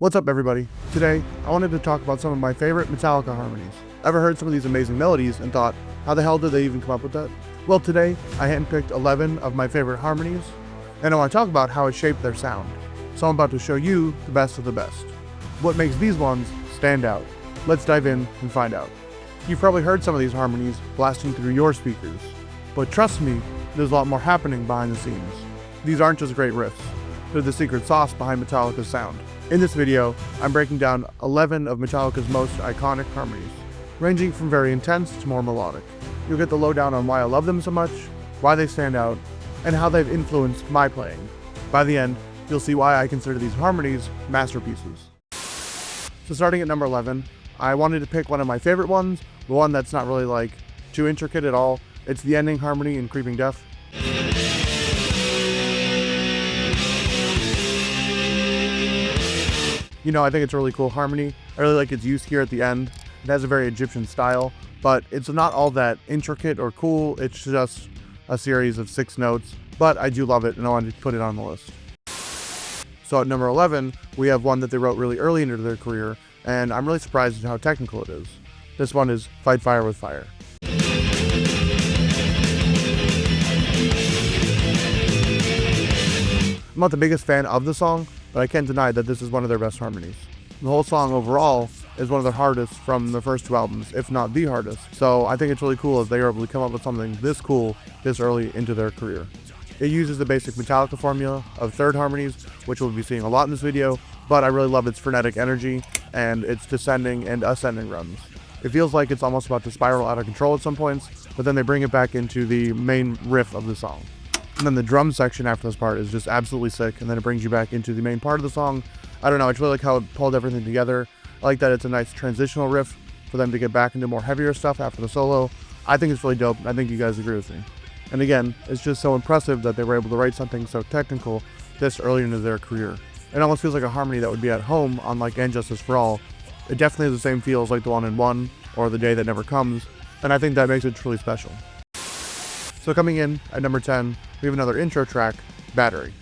What's up, everybody? Today, I wanted to talk about some of my favorite Metallica harmonies. Ever heard some of these amazing melodies and thought, how the hell did they even come up with that? Well, today, I handpicked 11 of my favorite harmonies, and I want to talk about how it shaped their sound. So I'm about to show you the best of the best. What makes these ones stand out? Let's dive in and find out. You've probably heard some of these harmonies blasting through your speakers, but trust me, there's a lot more happening behind the scenes. These aren't just great riffs, they're the secret sauce behind Metallica's sound. In this video, I'm breaking down 11 of Metallica's most iconic harmonies, ranging from very intense to more melodic. You'll get the lowdown on why I love them so much, why they stand out, and how they've influenced my playing. By the end, you'll see why I consider these harmonies masterpieces. So starting at number 11, I wanted to pick one of my favorite ones, the one that's not really too intricate at all. It's the ending harmony in Creeping Death. I think it's a really cool harmony. I really like its use here at the end. It has a very Egyptian style, but it's not all that intricate or cool. It's just a series of 6 notes, but I do love it and I wanted to put it on the list. So at number 11, we have one that they wrote really early into their career, and I'm really surprised at how technical it is. This one is Fight Fire with Fire. I'm not the biggest fan of the song, but I can't deny that this is one of their best harmonies. The whole song overall is one of the hardest from the first 2 albums, if not the hardest. So I think it's really cool that they were able to come up with something this cool this early into their career. It uses the basic Metallica formula of third harmonies, which we'll be seeing a lot in this video, but I really love its frenetic energy and its descending and ascending runs. It feels like it's almost about to spiral out of control at some points, but then they bring it back into the main riff of the song. And then the drum section after this part is just absolutely sick, and then it brings you back into the main part of the song. I don't know, I just really like how it pulled everything together. I like that it's a nice transitional riff for them to get back into more heavier stuff after the solo. I think it's really dope, and I think you guys agree with me. And again, it's just so impressive that they were able to write something so technical this early into their career. It almost feels like a harmony that would be at home on And Justice for All. It definitely has the same feels like the one in One or The Day That Never Comes, and I think that makes it truly special. So coming in at number 10, we have another intro track, Battery.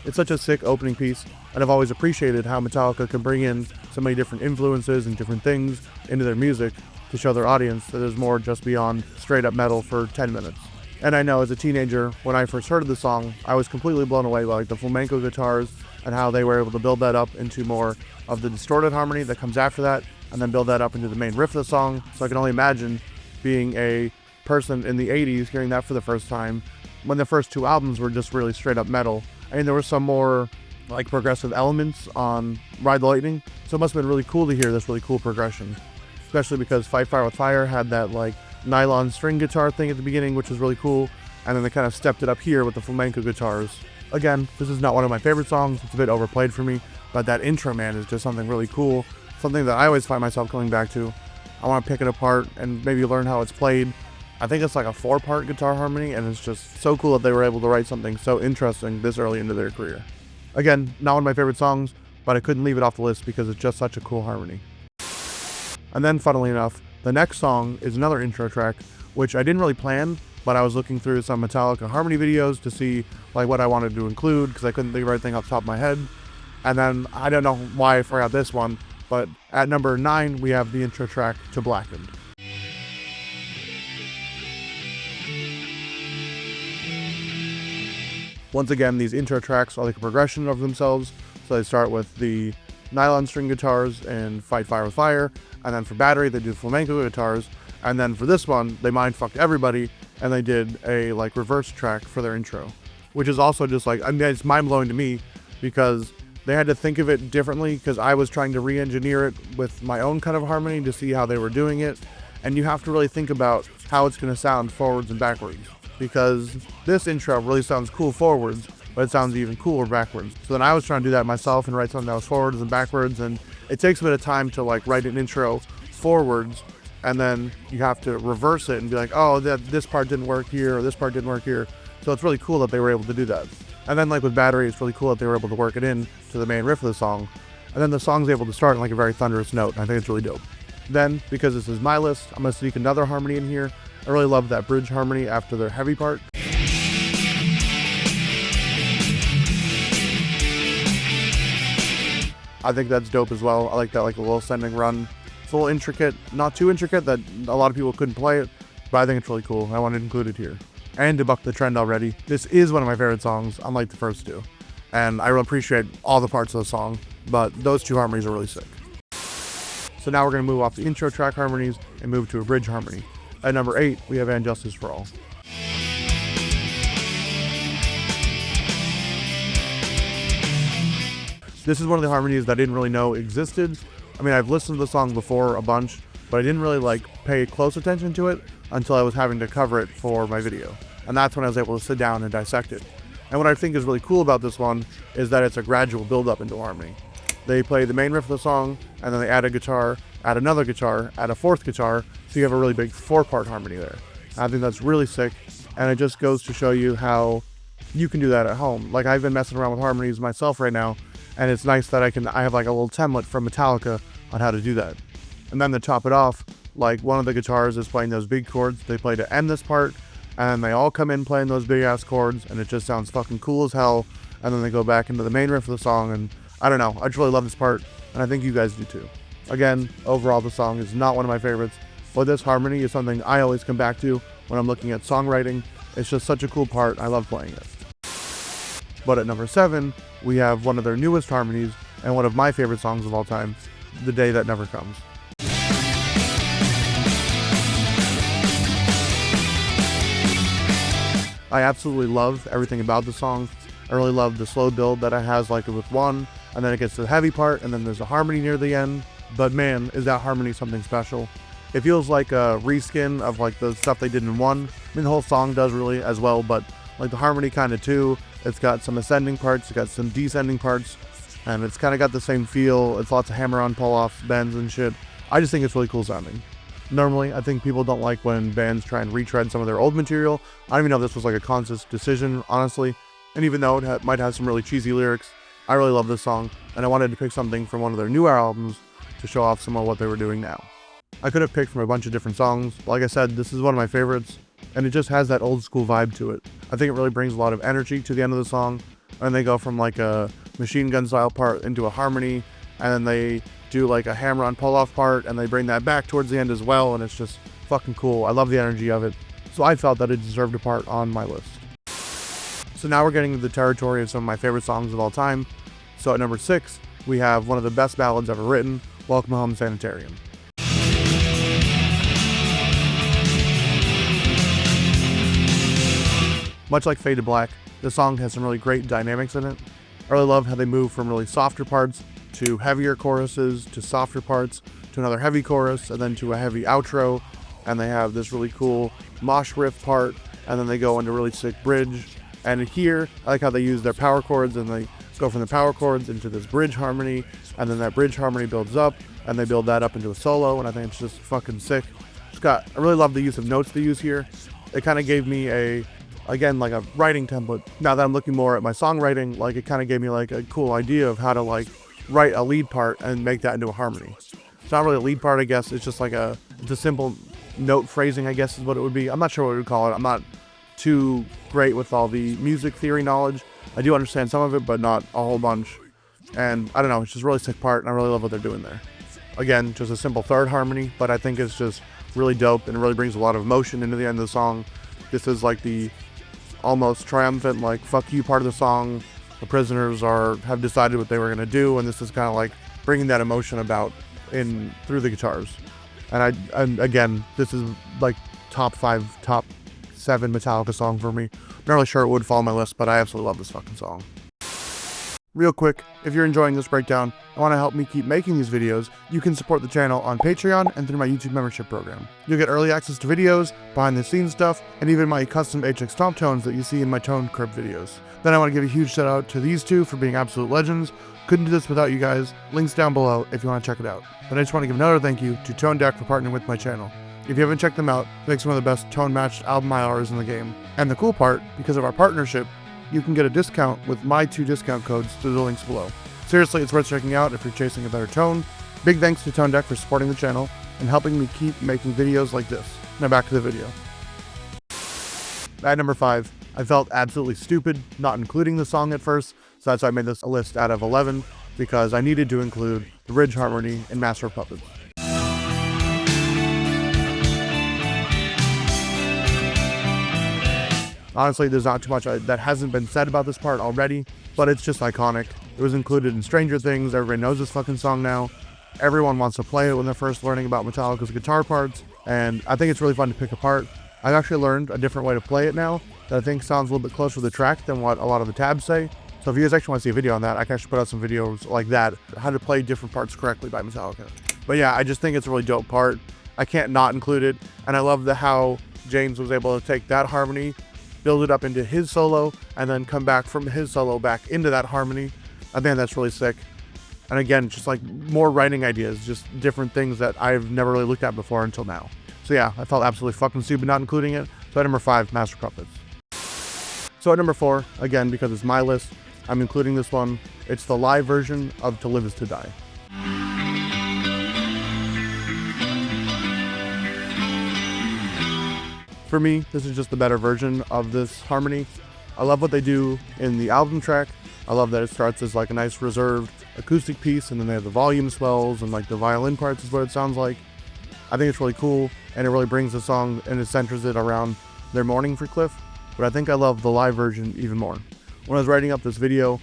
It's such a sick opening piece, and I've always appreciated how Metallica can bring in so many different influences and different things into their music to show their audience that there's more just beyond straight up metal for 10 minutes. And I know as a teenager, when I first heard of the song, I was completely blown away by the flamenco guitars and how they were able to build that up into more of the distorted harmony that comes after that, and then build that up into the main riff of the song. So I can only imagine being a person in the 80s hearing that for the first time when the first 2 albums were just really straight up metal. I mean, there were some more progressive elements on Ride the Lightning, so it must have been really cool to hear this really cool progression, especially because Fight Fire with Fire had that nylon string guitar thing at the beginning, which was really cool, and then they kind of stepped it up here with the flamenco guitars. Again, this is not one of my favorite songs, it's a bit overplayed for me, but that intro, man, is just something really cool, something that I always find myself coming back to. I want to pick it apart and maybe learn how it's played. I think it's like a 4-part guitar harmony, and it's just so cool that they were able to write something so interesting this early into their career. Again, not one of my favorite songs, but I couldn't leave it off the list because it's just such a cool harmony. And then, funnily enough, the next song is another intro track, which I didn't really plan, but I was looking through some Metallica Harmony videos to see what I wanted to include because I couldn't think of everything off the top of my head. And then, I don't know why I forgot this one, but at number 9, we have the intro track to Blackened. Once again, these intro tracks are like a progression of themselves, so they start with the nylon string guitars in Fight Fire with Fire, and then for Battery they do flamenco guitars, and then for this one they mindfucked everybody and they did a reverse track for their intro, which is also just it's mind-blowing to me because they had to think of it differently because I was trying to re-engineer it with my own kind of harmony to see how they were doing it, and you have to really think about how it's going to sound forwards and backwards, because this intro really sounds cool forwards, but it sounds even cooler backwards. So then I was trying to do that myself and write something that was forwards and backwards, and it takes a bit of time to write an intro forwards, and then you have to reverse it and be oh, this part didn't work here, or this part didn't work here. So it's really cool that they were able to do that. And then with Battery, it's really cool that they were able to work it in to the main riff of the song. And then the song's able to start in a very thunderous note, and I think it's really dope. Then, because this is my list, I'm going to sneak another harmony in here. I really love that bridge harmony after their heavy part. I think that's dope as well. I like that like a little ascending run. It's a little intricate, not too intricate that a lot of people couldn't play it, but I think it's really cool. I wanted to include it here. And to buck the trend already, this is one of my favorite songs, unlike the first two. And I really appreciate all the parts of the song, but those two harmonies are really sick. So now we're going to move off the intro track harmonies and move to a bridge harmony. At number 8, we have And Justice for All. This is one of the harmonies that I didn't really know existed. I mean, I've listened to the song before a bunch, but I didn't really like pay close attention to it until I was having to cover it for my video. And that's when I was able to sit down and dissect it. And what I think is really cool about this one is that it's a gradual build up into harmony. They play the main riff of the song, and then they add a guitar, add another guitar, add a fourth guitar, so you have a really big 4-part harmony there. I think that's really sick, and it just goes to show you how you can do that at home. Like, I've been messing around with harmonies myself right now, and it's nice that I have like a little template from Metallica on how to do that. And then to top it off, like one of the guitars is playing those big chords they play to end this part, and then they all come in playing those big ass chords, and it just sounds fucking cool as hell. And then they go back into the main riff of the song, and I don't know, I just really love this part, and I think you guys do too. Again, overall the song is not one of my favorites, but this harmony is something I always come back to when I'm looking at songwriting. It's just such a cool part, I love playing it. But at number 7, we have one of their newest harmonies, and one of my favorite songs of all time, The Day That Never Comes. I absolutely love everything about the song. I really love the slow build that it has, like with 1, and then it gets to the heavy part, and then there's a harmony near the end. But man, is that harmony something special. It feels like a reskin of like the stuff they did in 1. I mean, the whole song does really as well, but like the harmony kind of too. It's got some ascending parts, it's got some descending parts, and it's kind of got the same feel. It's lots of hammer-on, pull-offs, bends and shit. I just think it's really cool sounding. Normally, I think people don't like when bands try and retread some of their old material. I don't even know if this was like a conscious decision, honestly. And even though it might have some really cheesy lyrics, I really love this song, and I wanted to pick something from one of their newer albums to show off some of what they were doing now. I could have picked from a bunch of different songs, but like I said, this is one of my favorites, and it just has that old school vibe to it. I think it really brings a lot of energy to the end of the song, and they go from like a machine gun style part into a harmony, and then they do like a hammer on pull off part, and they bring that back towards the end as well, and it's just fucking cool. I love the energy of it, so I felt that it deserved a part on my list. So now we're getting into the territory of some of my favorite songs of all time. So at number 6, we have one of the best ballads ever written, Welcome Home Sanitarium. Much like Fade to Black, this song has some really great dynamics in it. I really love how they move from really softer parts to heavier choruses, to softer parts, to another heavy chorus, and then to a heavy outro. And they have this really cool mosh riff part, and then they go into a really sick bridge. And here, I like how they use their power chords, and they go from the power chords into this bridge harmony, and then that bridge harmony builds up, and they build that up into a solo, and I think it's just fucking sick. I really love the use of notes they use here. It kind of gave me again, like a writing template. Now that I'm looking more at my songwriting, like it kind of gave me like a cool idea of how to like write a lead part and make that into a harmony. It's not really a lead part, I guess. It's just like it's a simple note phrasing, I guess is what it would be. I'm not sure what we would call it. I'm not too great with all the music theory knowledge. I do understand some of it, but not a whole bunch. And I don't know, it's just a really sick part, and I really love what they're doing there. Again, just a simple third harmony, but I think it's just really dope, and it really brings a lot of emotion into the end of the song. This is like the almost triumphant, like, fuck you part of the song. The prisoners have decided what they were going to do, and this is kind of like bringing that emotion about through the guitars. And again, this is like top 5, top 7 Metallica song for me. I'm not really sure it would fall on my list, but I absolutely love this fucking song. Real quick, if you're enjoying this breakdown and want to help me keep making these videos, you can support the channel on Patreon and through my YouTube membership program. You'll get early access to videos, behind the scenes stuff, and even my custom HX top tones that you see in my tone crib videos. Then I want to give a huge shout out to these two for being absolute legends. Couldn't do this without you guys. Links down below if you want to check it out. But I just want to give another thank you to Tone Deck for partnering with my channel. If you haven't checked them out, it makes one of the best tone-matched album IRs in the game. And the cool part, because of our partnership, you can get a discount with my 2 discount codes through the links below. Seriously, it's worth checking out if you're chasing a better tone. Big thanks to Tone Deck for supporting the channel and helping me keep making videos like this. Now back to the video. At number 5, I felt absolutely stupid not including the song at first, so that's why I made this a list out of 11. because I needed to include the ridge harmony in Master of Puppets. Honestly, there's not too much that hasn't been said about this part already, but it's just iconic. It was included in Stranger Things. Everybody knows this fucking song now. Everyone wants to play it when they're first learning about Metallica's guitar parts, and I think it's really fun to pick apart. I've actually learned a different way to play it now that I think sounds a little bit closer to the track than what a lot of the tabs say. So if you guys actually want to see a video on that, I can actually put out some videos like that, how to play different parts correctly by Metallica. But yeah, I just think it's a really dope part. I can't not include it, and I love how James was able to take that harmony, build it up into his solo, and then come back from his solo back into that harmony. I think that's really sick. And again, just like more writing ideas, just different things that I've never really looked at before until now. So yeah, I felt absolutely fucking stupid not including it. So at number 5, Master Puppets. So at number 4, again, because it's my list, I'm including this one. It's the live version of To Live Is To Die. For me, this is just the better version of this harmony. I love what they do in the album track. I love that it starts as like a nice reserved acoustic piece, and then they have the volume swells and like the violin parts is what it sounds like. I think it's really cool, and it really brings the song and it centers it around their mourning for Cliff. But I think I love the live version even more. When I was writing up this video,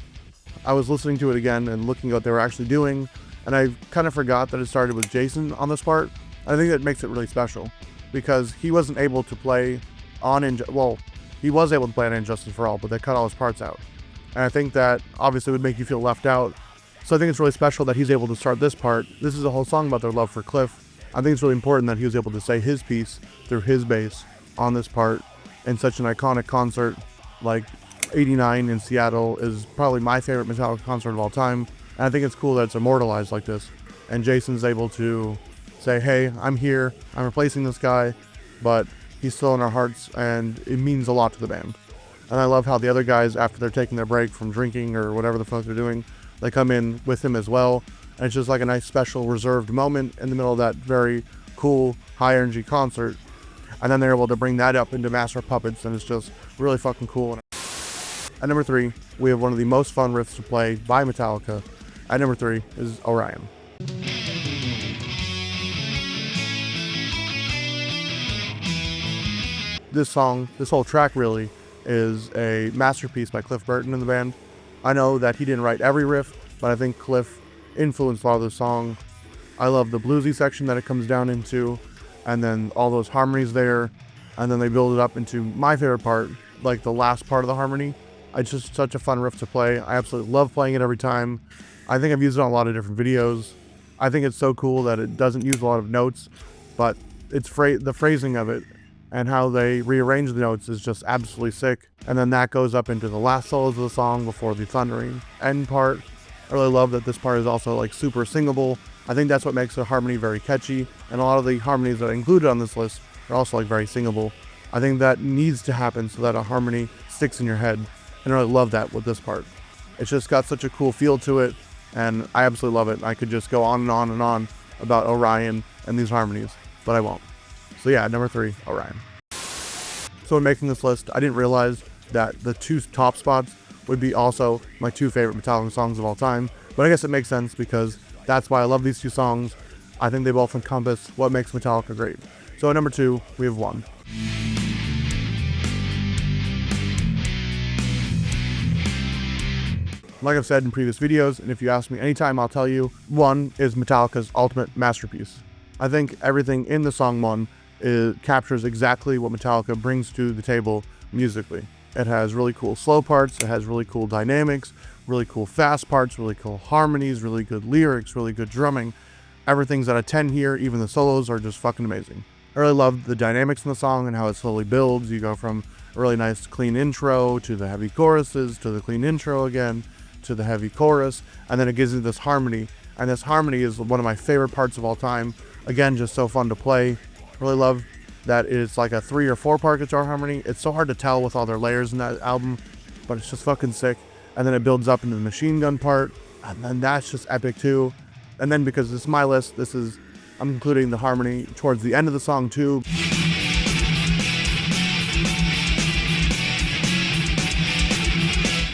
I was listening to it again and looking at what they were actually doing, and I kind of forgot that it started with Jason on this part. I think that makes it really special, because he wasn't able to play on he was able to play on Injustice for All, but they cut all his parts out. And I think that obviously would make you feel left out. So I think it's really special that he's able to start this part. This is a whole song about their love for Cliff. I think it's really important that he was able to say his piece through his bass on this part in such an iconic concert. Like 89 in Seattle is probably my favorite Metallica concert of all time. And I think it's cool that it's immortalized like this. And Jason's able to say, hey, I'm here, I'm replacing this guy, but he's still in our hearts, and it means a lot to the band. And I love how the other guys, after they're taking their break from drinking or whatever the fuck they're doing, they come in with him as well. And it's just like a nice special reserved moment in the middle of that very cool, high energy concert. And then they're able to bring that up into Master of Puppets, and it's just really fucking cool. At number 3, we have one of the most fun riffs to play by Metallica. At number 3 is Orion. This song, this whole track really, is a masterpiece by Cliff Burton and the band. I know that he didn't write every riff, but I think Cliff influenced a lot of the song. I love the bluesy section that it comes down into, and then all those harmonies there, and then they build it up into my favorite part, like the last part of the harmony. It's just such a fun riff to play. I absolutely love playing it every time. I think I've used it on a lot of different videos. I think it's so cool that it doesn't use a lot of notes, but it's the phrasing of it and how they rearrange the notes is just absolutely sick. And then that goes up into the last solos of the song before the thundering end part. I really love that this part is also like super singable. I think that's what makes the harmony very catchy, and a lot of the harmonies that I included on this list are also like very singable. I think that needs to happen so that a harmony sticks in your head, and I really love that with this part. It's just got such a cool feel to it, and I absolutely love it. I could just go on and on and on about Orion and these harmonies, but I won't. So yeah, number 3, Orion. So in making this list, I didn't realize that the 2 top spots would be also my 2 favorite Metallica songs of all time, but I guess it makes sense because that's why I love these 2 songs. I think they both encompass what makes Metallica great. So at number 2, we have One. Like I've said in previous videos, and if you ask me anytime, I'll tell you, One is Metallica's ultimate masterpiece. I think everything in the song One captures exactly what Metallica brings to the table musically. It has really cool slow parts, it has really cool dynamics, really cool fast parts, really cool harmonies, really good lyrics, really good drumming. Everything's at a 10 here, even the solos are just fucking amazing. I really love the dynamics in the song and how it slowly builds. You go from a really nice clean intro to the heavy choruses, to the clean intro again, to the heavy chorus, and then it gives you this harmony. And this harmony is one of my favorite parts of all time. Again, just so fun to play. Really love that it's like a 3 or 4 part guitar harmony. It's so hard to tell with all their layers in that album, but it's just fucking sick. And then it builds up into the machine gun part, and then that's just epic too. And then because this is my list, I'm including the harmony towards the end of the song too.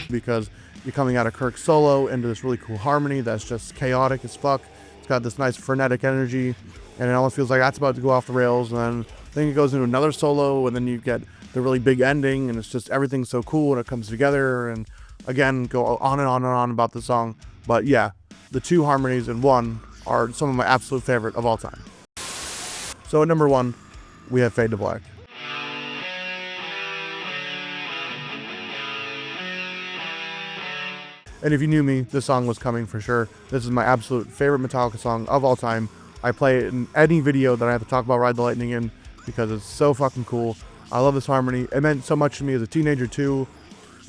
Because you're coming out of Kirk's solo into this really cool harmony that's just chaotic as fuck. It's got this nice frenetic energy, and it almost feels like that's about to go off the rails, and then it goes into another solo, and then you get the really big ending, and it's just everything's so cool, and it comes together, and again, go on and on and on about the song. But yeah, the two harmonies in one are some of my absolute favorite of all time. So at number 1, we have Fade to Black. And if you knew me, this song was coming for sure. This is my absolute favorite Metallica song of all time. I play it in any video that I have to talk about Ride the Lightning in because it's so fucking cool. I love this harmony. It meant so much to me as a teenager too.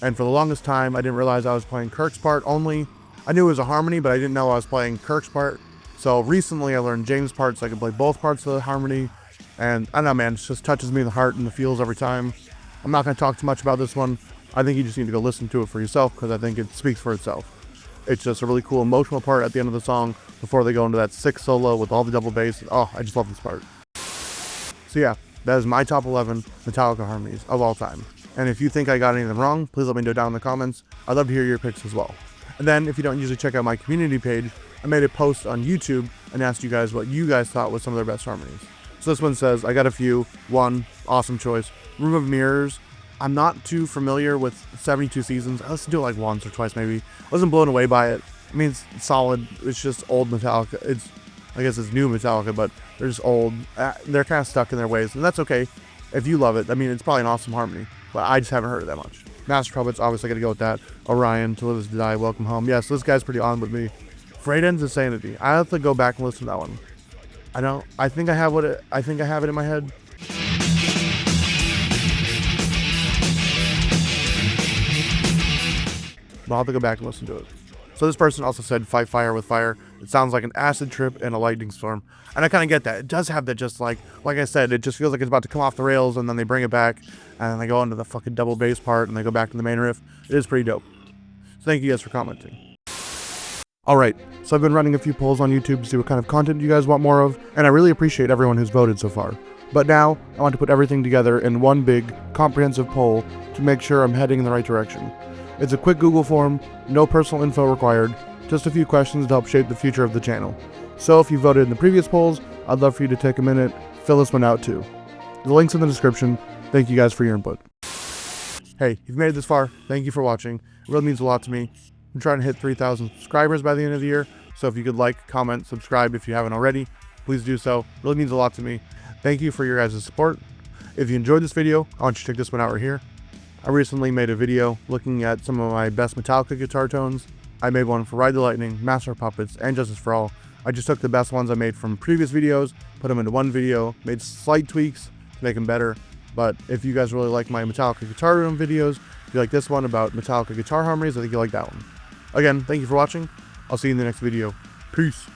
And for the longest time, I didn't realize I was playing Kirk's part only. I knew it was a harmony, but I didn't know I was playing Kirk's part. So recently I learned James' part so I could play both parts of the harmony. And I don't know, man, it just touches me in the heart and the feels every time. I'm not going to talk too much about this one. I think you just need to go listen to it for yourself because I think it speaks for itself. It's just a really cool emotional part at the end of the song before they go into that sick solo with all the double bass. Oh, I just love this part. So yeah, that is my top 11 Metallica harmonies of all time. And if you think I got any of them wrong, please let me know down in the comments. I'd love to hear your picks as well. And then if you don't usually check out my community page, I made a post on YouTube and asked you guys what you guys thought was some of their best harmonies. So this one says, I got a few. 1, awesome choice. Room of Mirrors. I'm not too familiar with 72 Seasons. I listened to it like once or twice maybe. I wasn't blown away by it. I mean, it's solid. It's just old Metallica. I guess it's new Metallica, but they're just old. They're kind of stuck in their ways, and that's okay. If you love it, I mean, it's probably an awesome harmony, but I just haven't heard it that much. Master Puppets, obviously I gotta go with that. Orion, To Live Is To Die, Welcome Home. Yeah, so this guy's pretty on with me. Freight Ends Insanity. I have to go back and listen to that one. I think I have it in my head. But I'll have to go back and listen to it. So this person also said Fight Fire with Fire. It sounds like an acid trip and a lightning storm. And I kind of get that. It does have that just like I said, it just feels like it's about to come off the rails and then they bring it back and then they go into the fucking double bass part and they go back to the main riff. It is pretty dope. So thank you guys for commenting. Alright, so I've been running a few polls on YouTube to see what kind of content you guys want more of, and I really appreciate everyone who's voted so far. But now, I want to put everything together in one big, comprehensive poll to make sure I'm heading in the right direction. It's a quick Google form, no personal info required, just a few questions to help shape the future of the channel. So if you voted in the previous polls, I'd love for you to take a minute, fill this one out too. The link's in the description. Thank you guys for your input. Hey, if you've made it this far, thank you for watching. It really means a lot to me. I'm trying to hit 3,000 subscribers by the end of the year, so if you could like, comment, subscribe if you haven't already, please do so. It really means a lot to me. Thank you for your guys' support. If you enjoyed this video, I want you to check this one out right here. I recently made a video looking at some of my best Metallica guitar tones. I made one for Ride the Lightning, Master Puppets, and Justice for All. I just took the best ones I made from previous videos, put them into one video, made slight tweaks to make them better. But if you guys really like my Metallica guitar tone videos, if you like this one about Metallica guitar harmonies, I think you'll like that one. Again, thank you for watching. I'll see you in the next video. Peace.